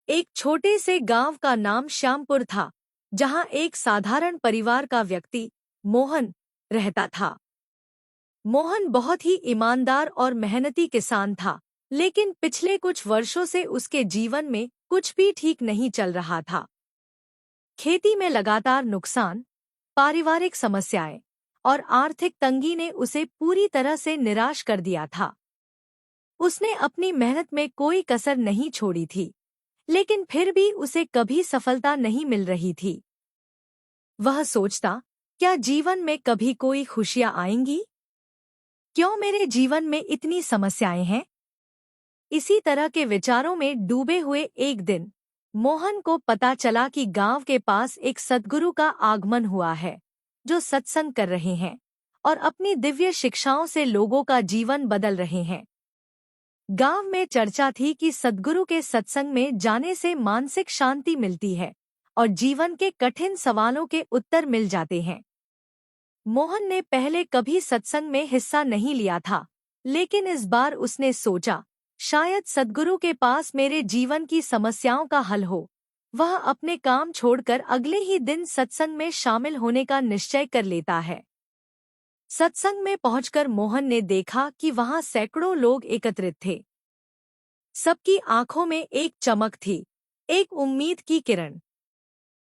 एक छोटे से गांव का नाम श्यामपुर था, जहां एक साधारण परिवार का व्यक्ति मोहन रहता था। मोहन बहुत ही ईमानदार और मेहनती किसान था, लेकिन पिछले कुछ वर्षों से उसके जीवन में कुछ भी ठीक नहीं चल रहा था। खेती में लगातार नुकसान, पारिवारिक समस्याएं और आर्थिक तंगी ने उसे पूरी तरह से निराश कर दिया था। उसने अपनी मेहनत में कोई कसर नहीं छोड़ी थी, लेकिन फिर भी उसे कभी सफलता नहीं मिल रही थी। वह सोचता, क्या जीवन में कभी कोई खुशियां आएंगी? क्यों मेरे जीवन में इतनी समस्याएं हैं? इसी तरह के विचारों में डूबे हुए एक दिन मोहन को पता चला कि गांव के पास एक सद्गुरु का आगमन हुआ है, जो सत्संग कर रहे हैं और अपनी दिव्य शिक्षाओं से लोगों का जीवन बदल रहे हैं। गांव में चर्चा थी कि सद्गुरु के सत्संग में जाने से मानसिक शांति मिलती है और जीवन के कठिन सवालों के उत्तर मिल जाते हैं। मोहन ने पहले कभी सत्संग में हिस्सा नहीं लिया था, लेकिन इस बार उसने सोचा, शायद सद्गुरु के पास मेरे जीवन की समस्याओं का हल हो। वह अपने काम छोड़कर अगले ही दिन सत्संग में शामिल होने का निश्चय कर लेता है। सत्संग में पहुंचकर मोहन ने देखा कि वहां सैकड़ों लोग एकत्रित थे। सबकी आंखों में एक चमक थी, एक उम्मीद की किरण।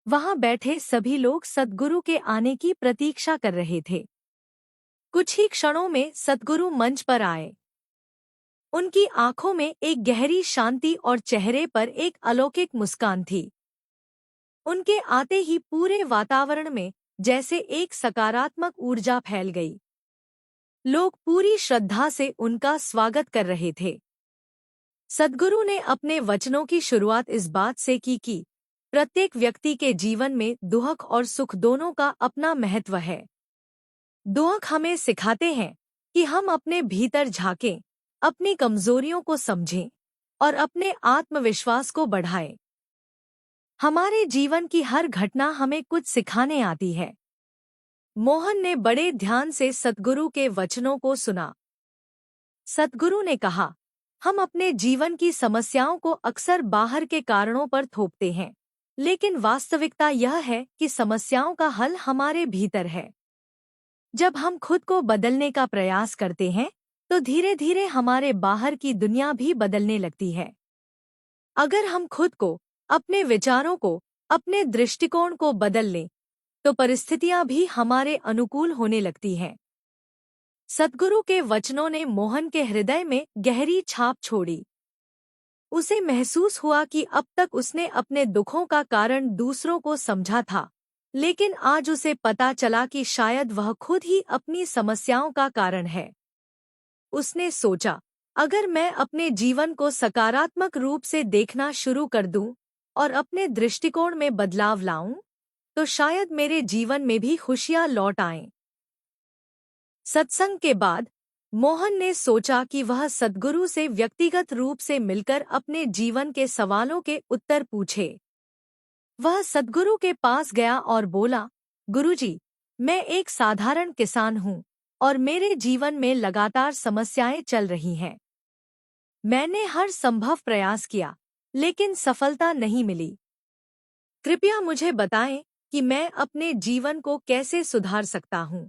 वहां बैठे सभी लोग सद्गुरु के आने की प्रतीक्षा कर रहे थे। कुछ ही क्षणों में सद्गुरु मंच पर आए। उनकी आंखों में एक गहरी शांति और चेहरे पर एक अलौकिक मुस्कान थी। उनके आते ही पूरे वातावरण में जैसे एक सकारात्मक ऊर्जा फैल गई। लोग पूरी श्रद्धा से उनका स्वागत कर रहे थे। सद्गुरु ने अपने वचनों की शुरुआत इस बात से की कि प्रत्येक व्यक्ति के जीवन में दुख और सुख दोनों का अपना महत्व है। दुख हमें सिखाते हैं कि हम अपने भीतर झांकें, अपनी कमजोरियों को समझें और अपने आत्मविश्वास को बढ़ाएं। हमारे जीवन की हर घटना हमें कुछ सिखाने आती है। मोहन ने बड़े ध्यान से सद्गुरु के वचनों को सुना। सद्गुरु ने कहा, हम अपने जीवन की समस्याओं को अक्सर बाहर के कारणों पर थोपते हैं, लेकिन वास्तविकता यह है कि समस्याओं का हल हमारे भीतर है। जब हम खुद को बदलने का प्रयास करते हैं, तो धीरे धीरे हमारे बाहर की दुनिया भी बदलने लगती है। अगर हम खुद को, अपने विचारों को, अपने दृष्टिकोण को बदल लें, तो परिस्थितियां भी हमारे अनुकूल होने लगती हैं। सद्गुरु के वचनों ने मोहन के हृदय में गहरी छाप छोड़ी। उसे महसूस हुआ कि अब तक उसने अपने दुखों का कारण दूसरों को समझा था, लेकिन आज उसे पता चला कि शायद वह खुद ही अपनी समस्याओं का कारण है। उसने सोचा, अगर मैं अपने जीवन को सकारात्मक रूप से देखना शुरू कर दूं और अपने दृष्टिकोण में बदलाव लाऊं, तो शायद मेरे जीवन में भी खुशियां लौट आएं। सत्संग के बाद मोहन ने सोचा कि वह सद्गुरु से व्यक्तिगत रूप से मिलकर अपने जीवन के सवालों के उत्तर पूछे। वह सद्गुरु के पास गया और बोला, गुरुजी, मैं एक साधारण किसान हूँ और मेरे जीवन में लगातार समस्याएं चल रही हैं। मैंने हर संभव प्रयास किया, लेकिन सफलता नहीं मिली। कृपया मुझे बताएं कि मैं अपने जीवन को कैसे सुधार सकता हूँ।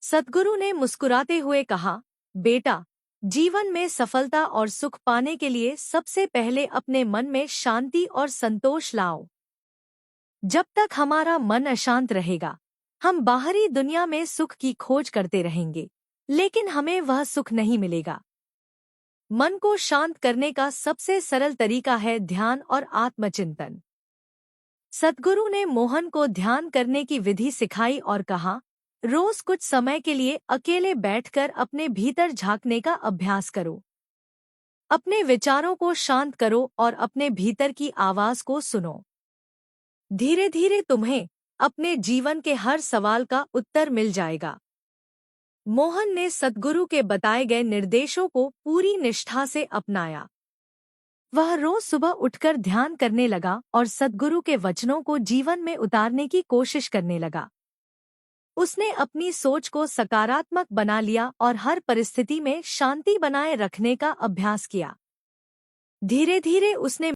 सद्गुरु ने मुस्कुराते हुए कहा, बेटा, जीवन में सफलता और सुख पाने के लिए सबसे पहले अपने मन में शांति और संतोष लाओ। जब तक हमारा मन अशांत रहेगा, हम बाहरी दुनिया में सुख की खोज करते रहेंगे, लेकिन हमें वह सुख नहीं मिलेगा। मन को शांत करने का सबसे सरल तरीका है ध्यान और आत्मचिंतन। सद्गुरु ने मोहन को ध्यान करने की विधि सिखाई और कहा, रोज कुछ समय के लिए अकेले बैठकर अपने भीतर झांकने का अभ्यास करो। अपने विचारों को शांत करो और अपने भीतर की आवाज को सुनो। धीरे धीरे तुम्हें अपने जीवन के हर सवाल का उत्तर मिल जाएगा। मोहन ने सद्गुरु के बताए गए निर्देशों को पूरी निष्ठा से अपनाया। वह रोज सुबह उठकर ध्यान करने लगा और सद्गुरु के वचनों को जीवन में उतारने की कोशिश करने लगा। उसने अपनी सोच को सकारात्मक बना लिया और हर परिस्थिति में शांति बनाए रखने का अभ्यास किया। धीरे धीरे उसने